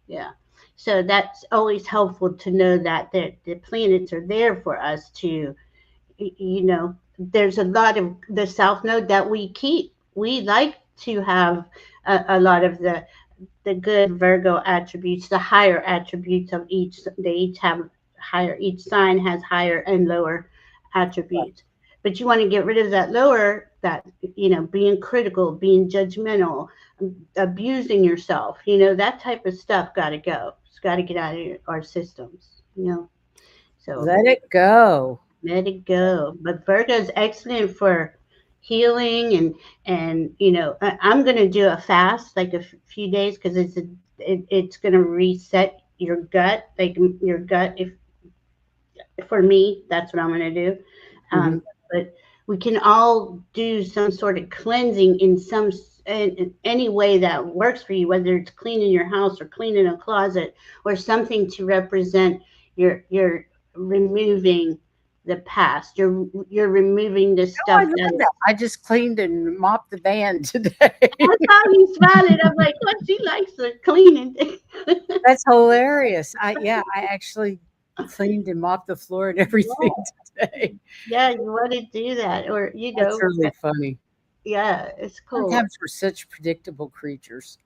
Yeah. So that's always helpful to know that the planets are there for us to, there's a lot of the South Node that we keep. We like to have a lot of the good Virgo attributes, the higher attributes of each. They each have higher, each sign has higher and lower attributes. But you want to get rid of that lower, that, being critical, being judgmental, abusing yourself, that type of stuff got to go. It's got to get out of our systems, So let it go. Let it go. But Virgo is excellent for healing, and I'm going to do a fast, like a few days, because it's going to reset your gut, your gut. If for me, that's what I'm going to do. But we can all do some sort of cleansing in any way that works for you, whether it's cleaning your house or cleaning a closet or something to represent your removing the past. You're removing the stuff. I just cleaned and mopped the van today. I saw you smiling. I'm like, what? She likes the cleaning. That's hilarious. I actually cleaned and mopped the floor and everything today. Yeah, you want to do that, or That's really funny. Yeah, it's cool. Sometimes we're such predictable creatures.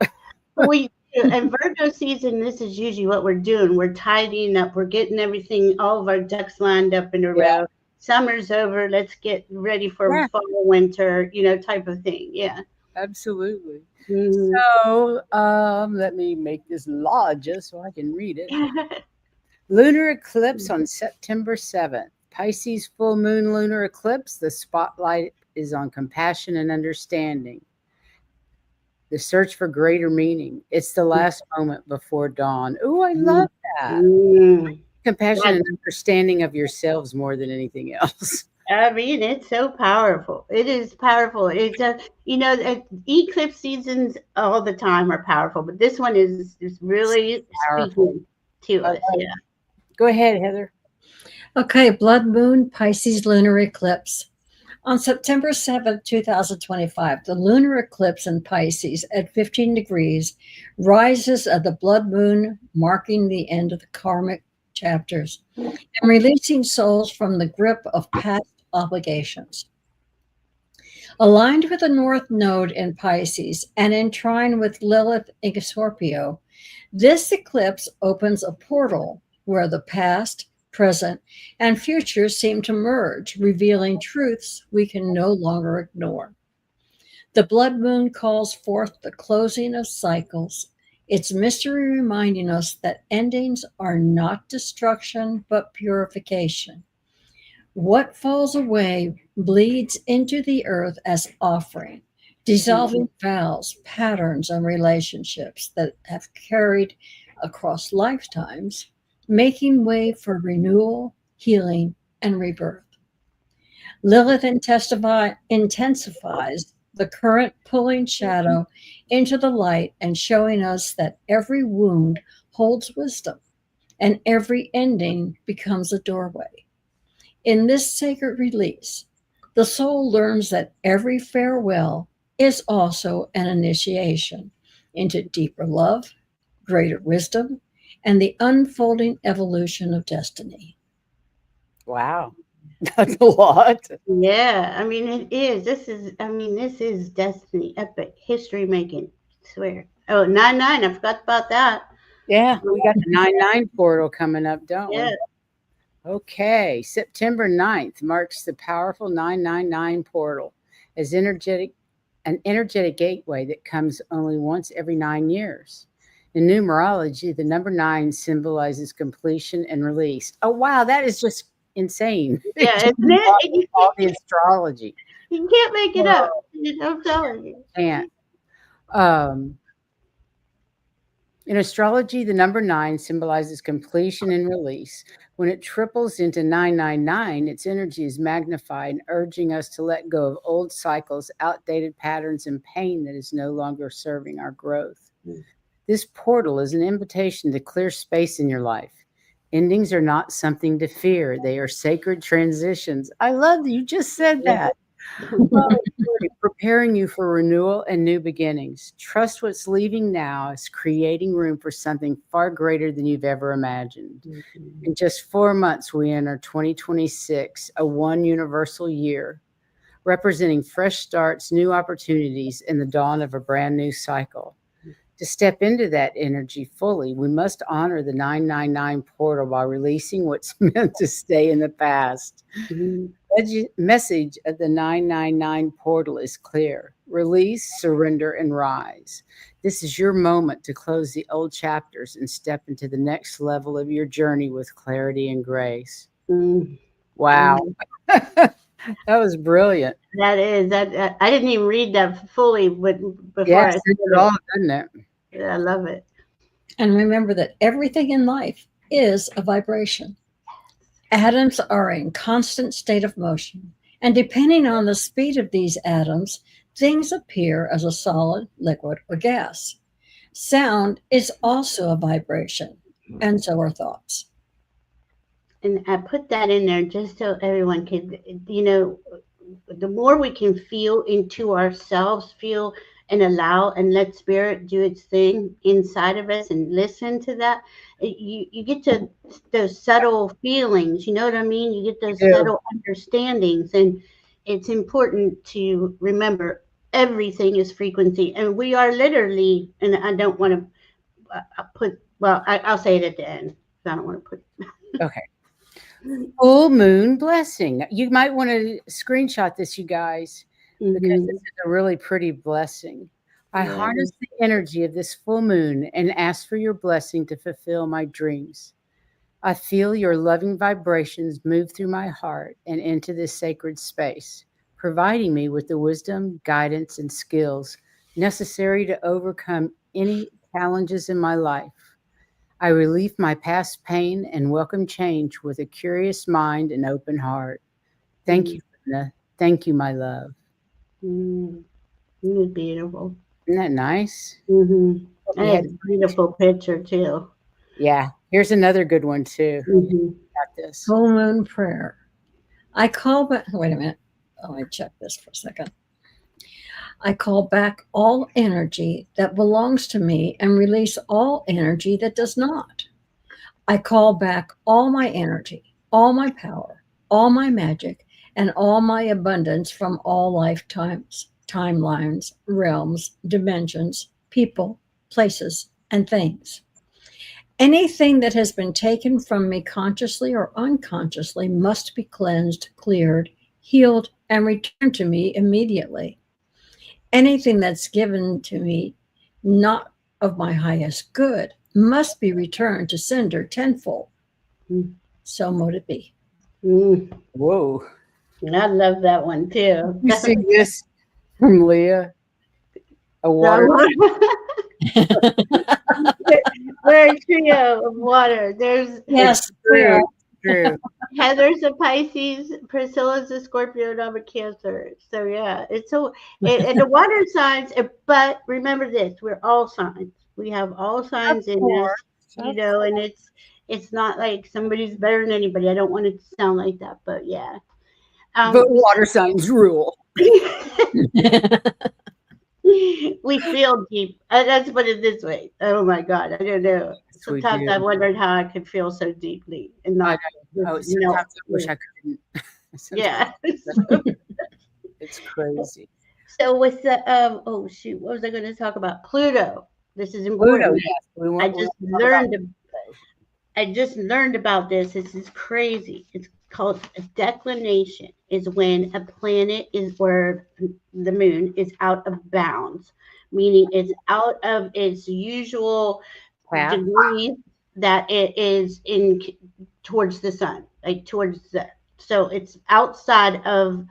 And Virgo season, this is usually what we're doing. We're tidying up. We're getting everything, all of our ducks lined up in a row. Summer's over. Let's get ready for fall, winter, type of thing. Yeah. Absolutely. Mm-hmm. So let me make this larger so I can read it. Lunar eclipse on September 7th. Pisces full moon lunar eclipse. The spotlight is on compassion and understanding. the search for greater meaning. It's the last moment before dawn. Oh, I love that. Mm. Compassion and understanding of yourselves more than anything else. I mean, it's so powerful. It is powerful. It's eclipse seasons all the time are powerful, but this one is really Powerful. speaking to us. Yeah. Go ahead, Heather. Okay, blood moon, Pisces lunar eclipse. On September 7th, 2025, the lunar eclipse in Pisces at 15 degrees rises at the blood moon, marking the end of the karmic chapters and releasing souls from the grip of past obligations. Aligned with the North Node in Pisces and in trine with Lilith in Scorpio, this eclipse opens a portal where the past, present, and future seem to merge, revealing truths we can no longer ignore. The blood moon calls forth the closing of cycles, its mystery reminding us that endings are not destruction but purification. What falls away bleeds into the earth as offering, dissolving vows, patterns, and relationships that have carried across lifetimes, making way for renewal, healing, and rebirth. Lilith intensifies the current, pulling shadow into the light and showing us that every wound holds wisdom and every ending becomes a doorway. In this sacred release, the soul learns that every farewell is also an initiation into deeper love, greater wisdom, and the unfolding evolution of destiny. Wow. That's a lot. Yeah, I mean it is. This is destiny, epic, history making. I swear. Oh, 9/9, I forgot about that. Yeah, we got the 9/9 portal coming up, don't Yeah. we? Okay, September 9th marks the powerful 999 portal as an energetic gateway that comes only once every 9 years. In numerology, the number 9 symbolizes completion and release. Oh, wow, that is just insane. Yeah, isn't it? And All the astrology. you can't make it up. I'm telling you. Can't. Um, In astrology, the number 9 symbolizes completion and release. When it triples into 999, its energy is magnified, urging us to let go of old cycles, outdated patterns, and pain that is no longer serving our growth. This portal is an invitation to clear space in your life. Endings are not something to fear, they are sacred transitions. I love that you just said that. Preparing you for renewal and new beginnings. Trust what's leaving now is creating room for something far greater than you've ever imagined. In just 4 months, we enter 2026, a one universal year, representing fresh starts, new opportunities, and the dawn of a brand new cycle. To step into that energy fully, we must honor the 999 portal while releasing what's meant to stay in the past. Message of the 999 portal is clear. Release, surrender, and rise. This is your moment to close the old chapters and step into the next level of your journey with clarity and grace. Wow. That was brilliant. That is that. I didn't even read that fully, but before Yes, I it's it all, doesn't it? I love it. And remember that everything in life is a vibration. Atoms are in constant state of motion, and depending on the speed of these atoms, things appear as a solid, liquid, or gas. Sound is also a vibration, and so are thoughts. And I put that in there just so everyone can, the more we can feel into ourselves, feel and allow and let spirit do its thing inside of us and listen to that, you get to those subtle feelings, you know what I mean? You get those subtle understandings, and it's important to remember everything is frequency, and we are literally, and I don't want to I'll say it at the end. I don't want to put Okay. Full moon blessing. You might want to screenshot this, you guys, because this is a really pretty blessing. I harness the energy of this full moon and ask for your blessing to fulfill my dreams. I feel your loving vibrations move through my heart and into this sacred space, providing me with the wisdom, guidance, and skills necessary to overcome any challenges in my life. I relieve my past pain and welcome change with a curious mind and open heart. Thank you, Linda. Thank you, my love. Mm, it's beautiful. Isn't that nice? Mm-hmm. Hope And you had- it's a beautiful picture too. Yeah. Here's another good one too. Mm-hmm. Got this. Full moon prayer. I call back, wait a minute. Let me check this for a second. I call back all energy that belongs to me and release all energy that does not. I call back all my energy, all my power, all my magic, and all my abundance from all lifetimes, timelines, realms, dimensions, people, places, and things. Anything that has been taken from me consciously or unconsciously must be cleansed, cleared, healed, and returned to me immediately. Anything that's given to me not of my highest good must be returned to sender tenfold. So mote it be. Mm. Whoa. I love that one too. You see this from Leah? A water. We're a trio of water. There's Yes, True. True. Heather's a Pisces, Priscilla's a Scorpio, and I'm a Cancer. So yeah, it's so and the water signs. But remember this: we're all signs. We have all signs in us, you know, and it's not like somebody's better than anybody. I don't want it to sound like that, but yeah. But water signs rule. We feel deep. Let's put it this way. Oh my God, I don't know. Yes, we Sometimes do. I wondered how I could feel so deeply and I not. know. Oh, you know, sometimes I wish I couldn't. yeah. It's crazy. So with the oh shoot, what was I going to talk about? Pluto. This is Pluto, important. yes. We I want, just we want to talk about learned. I just learned about this. This is crazy. It's called a declination. Is when a planet is where the moon is out of bounds, meaning it's out of its usual path. degree that it is in towards the sun, like towards the. So it's outside of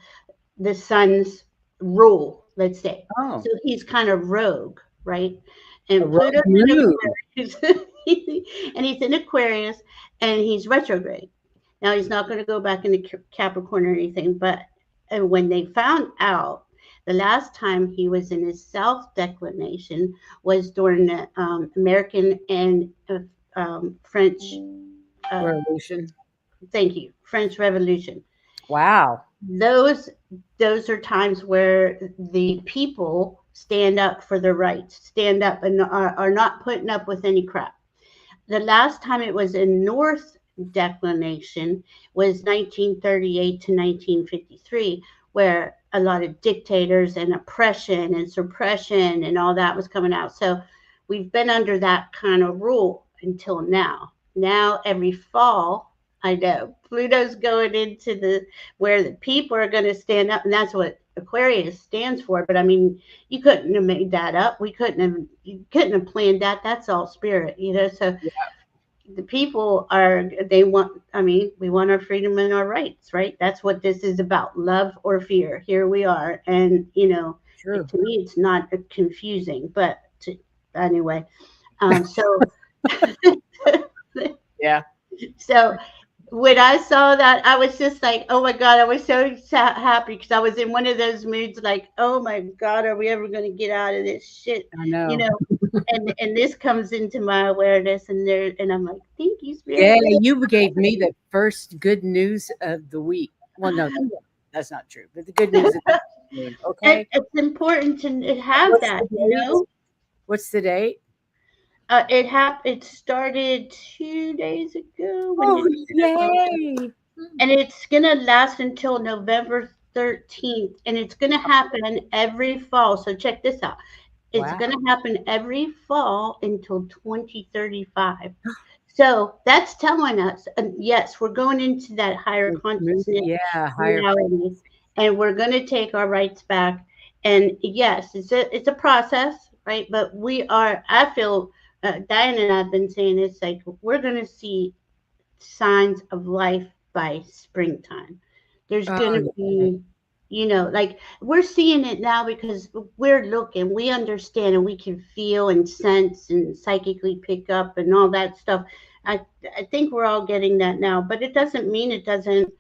the sun's rule, let's say. Oh, So he's kind of rogue, right? And a rogue Pluto's in moon. Aquarius, and he's in Aquarius, and he's retrograde. Now he's not going to go back into Capricorn or anything, but when they found out, the last time he was in his self declination was during the American and French. Revolution. Thank you, French Revolution. Wow. Those are times where the people stand up for their rights, stand up and are not putting up with any crap. The last time it was in North declination was 1938 to 1953, where a lot of dictators and oppression and suppression and all that was coming out. So we've been under that kind of rule until now. Now every fall, I know Pluto's going into the where the people are going to stand up, and that's what Aquarius stands for. But I mean, you couldn't have made that up. You couldn't have planned that. That's all spirit, you know. So Yeah. the people they want. I mean, we want our freedom and our rights, right? That's what this is about: love or fear. Here we are, and you know, True. to me, it's not confusing, but anyway. So Yeah. so when I saw that, I was just like, oh my God, I was so happy because I was in one of those moods like, oh my God, are we ever going to get out of this shit? I know. You know, and this comes into my awareness and I'm like, thank you, Spirit. Yeah, you gave me the first good news of the week. Well, no, that's not true. But the good news of the week. Okay. It's important to have What's that, the you know. What's the date? It started 2 days ago. Oh, yay. And it's going to last until November 13th. And it's going to happen every fall. So check this out. It's Wow. going to happen every fall until 2035. So that's telling us, yes, we're going into that higher consciousness higher. reality, and we're going to take our rights back. And yes, it's a process, right? But I feel, Diane and I have been saying it's like we're going to see signs of life by springtime. There's going to be, You know, like we're seeing it now because we're looking, we understand, and we can feel and sense and psychically pick up and all that stuff. I I think we're all getting that now, but it doesn't mean it doesn't.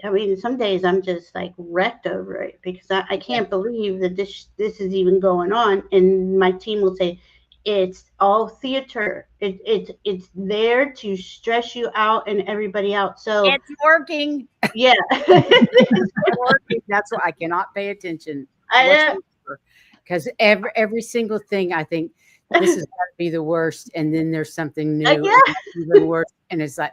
I mean, some days I'm just like wrecked over it because I can't believe that this is even going on. And my team will say, "It's all theater. It's there to stress you out and everybody out." So It's working. yeah, It's working. That's why I cannot pay attention I know. whatsoever. Because every single thing, I think this is going to be the worst, and then there's something new, and Yeah. it's even worse, and it's like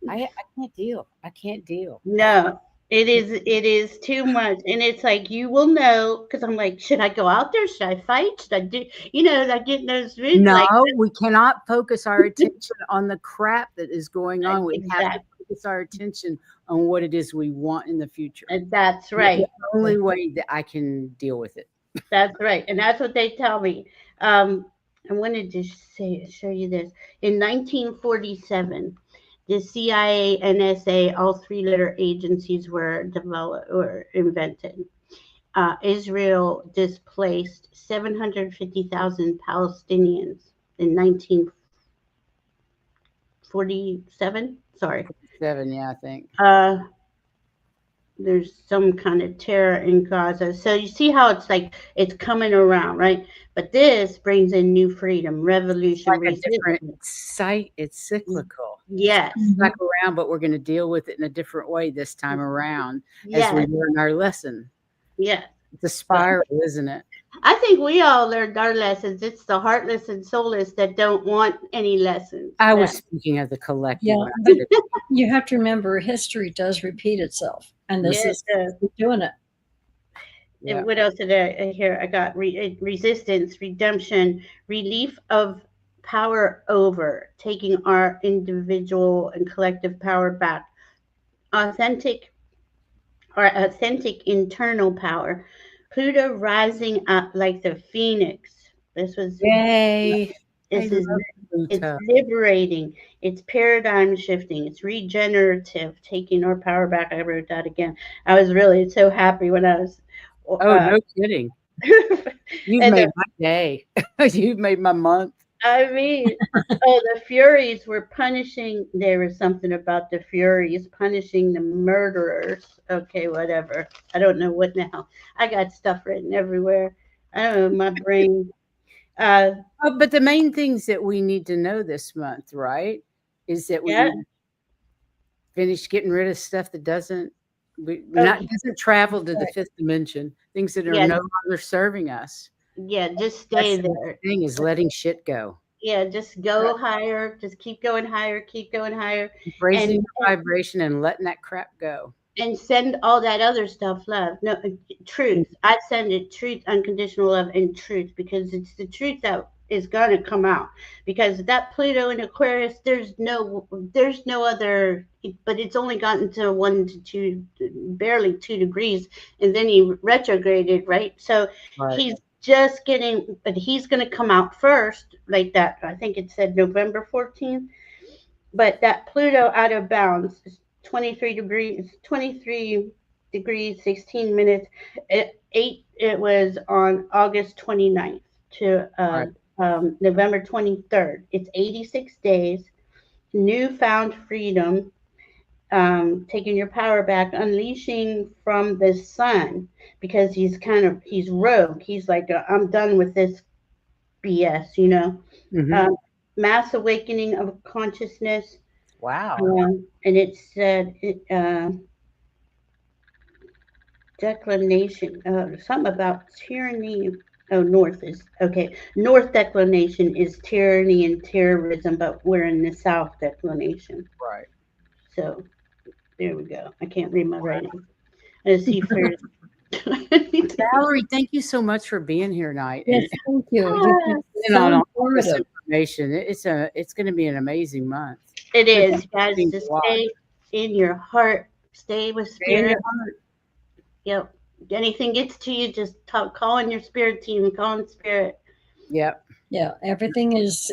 I can't deal. I can't deal. No, it is too much, and it's like you will know because I'm like, should I go out there? Should I fight? Should I do? You know, I get in those moods No, like we cannot focus our attention on the crap that is going on. We have to exactly. focus our attention on what it is we want in the future. That's The right. only way that I can deal with it. That's right, and that's what they tell me. I wanted to show you this. In 1947, the CIA, NSA, all three-letter agencies were developed or invented. Israel displaced 750,000 Palestinians in 1947. Sorry. 7, yeah, I think. There's some kind of terror in Gaza. So you see how it's like it's coming around, right? But this brings in new freedom, revolution, Like a resistance. different site. It's cyclical. Yes, It's back around, but we're going to deal with it in a different way this time around as we yes, learn our lesson. yes. It's a spiral, isn't it? I think we all learned our lessons. It's the heartless and soulless that don't want any lessons. I was speaking of the collective. Yeah, when I but said it. you have to remember history does repeat itself, and this Yes. is doing it. Yeah. What else did I hear? I got resistance, redemption, relief of power over, taking our individual and collective power back, authentic authentic internal power. Pluto rising up like the phoenix. This was Yay. this I is love it's Pluto. liberating, it's paradigm shifting, it's regenerative, taking our power back. I wrote that again. I was really so happy when I was Oh, uh, no kidding. You've and made my day. You've made my month. I mean, oh, the Furies were punishing. There was something about the Furies punishing the murderers. Okay, whatever. I don't know what now. I got stuff written everywhere. I don't know, my brain. Uh, Oh, but the main things that we need to know this month, right, is that we yeah. need to finish getting rid of stuff that doesn't Oh, doesn't travel to the Right. fifth dimension, things that are yeah. no longer serving us. Yeah. Just That's stay the there. thing is letting shit go. Yeah. Just go higher. Just keep going higher. Keep going higher. Keep And raising your vibration and letting that crap go. and send all that other stuff love, no, truth. I send it truth, unconditional love, and truth, because it's the truth that is going to come out. Because that Pluto in Aquarius, there's no other, but it's only gotten to 1 to 2, barely 2 degrees, and then he retrograded, right? So Right. he's just getting, but he's going to come out first, like that. I think it said November 14th. But that Pluto out of bounds is 23 degrees 16 minutes. It was on August 29th to Right. November 23rd. It's 86 days, newfound freedom, taking your power back, unleashing from the sun, because he's rogue. He's like, I'm done with this BS, you know. Mhm. Mass awakening of consciousness. Wow. And it said declination, something about tyranny. Oh, North is okay. North declination is tyranny and terrorism, but we're in the South declination. Right. So there we go. I can't read my writing. Let's see first. Valerie, thank you so much for being here tonight. Yes, thank you. You've been And on so all this informative. information. It's going to be an amazing month. It is, guys. Things Just to watch. stay in your heart. Stay with Stay in spirit. your heart. Yep. Anything gets to you, just call in your spirit team. Call in spirit. Yep. Yeah, everything is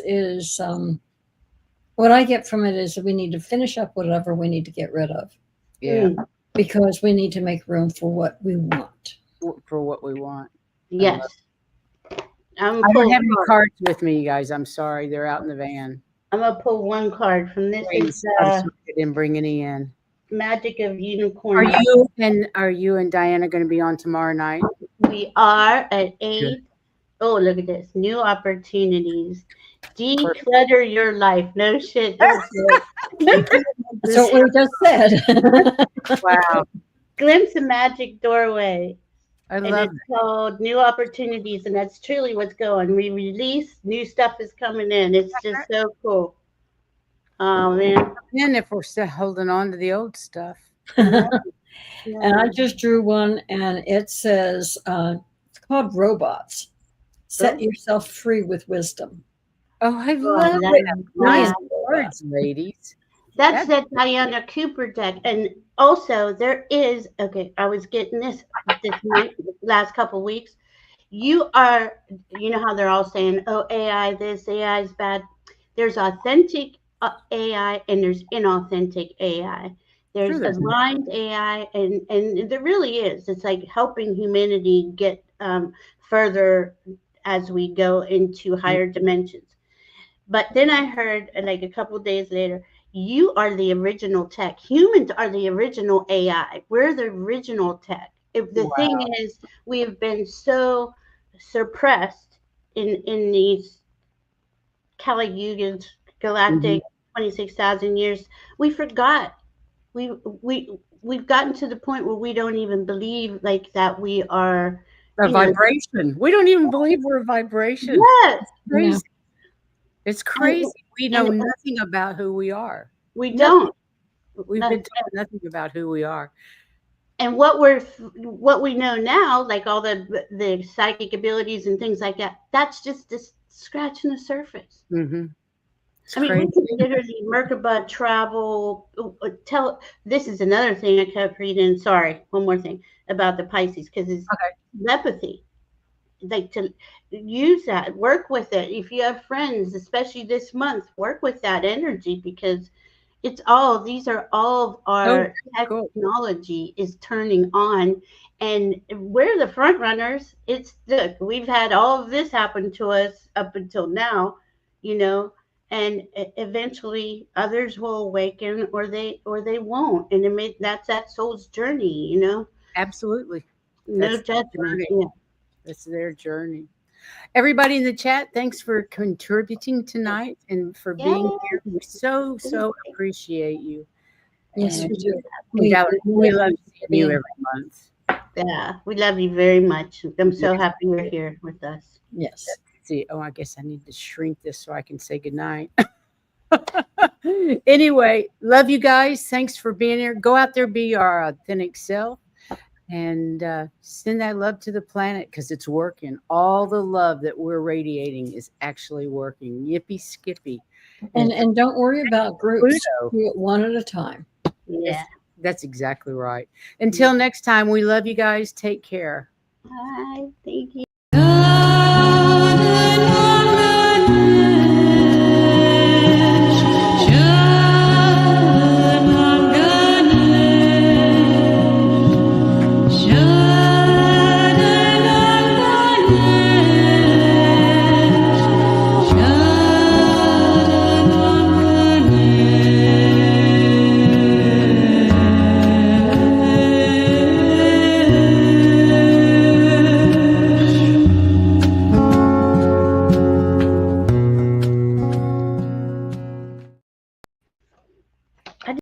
what I get from it is that we need to finish up whatever we need to get rid of. Yeah. because we need to make room for what we want. for what we want. Yes. I'm I don't have any pull, cards with me, you guys. I'm sorry. They're out in the van. I'm gonna pull one card from this. Please. Is I'm sorry I didn't bring any in. Magic of Are Unicorn. you and Diana going to be on tomorrow night? We are at 8. Oh, look at this. New opportunities. Declutter your life. No shit. That's what we just said. Wow. Glimpse of Magic Doorway. I And love it's called New Opportunities. And that's truly what's going. We release, new stuff is coming in. It's just so cool. Oh, man. And if we're still holding on to the old stuff. Yeah. And I just drew one, and it says, it's called Robots. Set yourself free with wisdom. Oh, I love that it. is Nice nice. words, ladies. That's that Diana Cooper deck. And also there is, okay, I was getting this month, last couple weeks. You know how they're all saying, oh, AI this, AI is bad. There's authentic AI and there's inauthentic AI. There's True. aligned AI, and there really is. It's like helping humanity get further as we go into higher dimensions. But then I heard, like a couple of days later, you are the original tech. Humans are the original AI. We're the original tech. If the thing is, we have been so suppressed in these Kali Yugas, galactic 26,000 years, we forgot. We've gotten to the point where we don't even believe like that we are A vibration. We don't even believe we're a vibration. Yes. It's crazy. It's crazy. We know nothing about who we are. We don't. We've been told nothing about who we are. And what we know now, like all the psychic abilities and things like that, that's just scratching the surface. Mm-hmm. I mean, we can literally Merkaba travel. This is another thing I kept reading. Sorry, one more thing about the Pisces, because it's telepathy. Like to use that, work with it. If you have friends, especially this month, work with that energy, because these are all of our technology is turning on, and we're the front runners. Look, we've had all of this happen to us up until now, and eventually others will awaken, or they won't, and that's that soul's journey, Absolutely. No judgment. Yeah. It's their journey. Everybody in the chat, thanks for contributing tonight and for being here. We so appreciate you. Yes, we do. We love seeing you every month. Yeah, we love you very much. I'm so happy you're here with us. Yes. Let's see, I guess I need to shrink this so I can say goodnight. Anyway, love you guys. Thanks for being here. Go out there, be our authentic self. And send that love to the planet, because it's working. All the love that we're radiating is actually working. Yippee skippy. And don't worry about groups. Do it one at a time. Yeah. That's exactly right. Until next time, we love you guys. Take care. Bye. Thank you.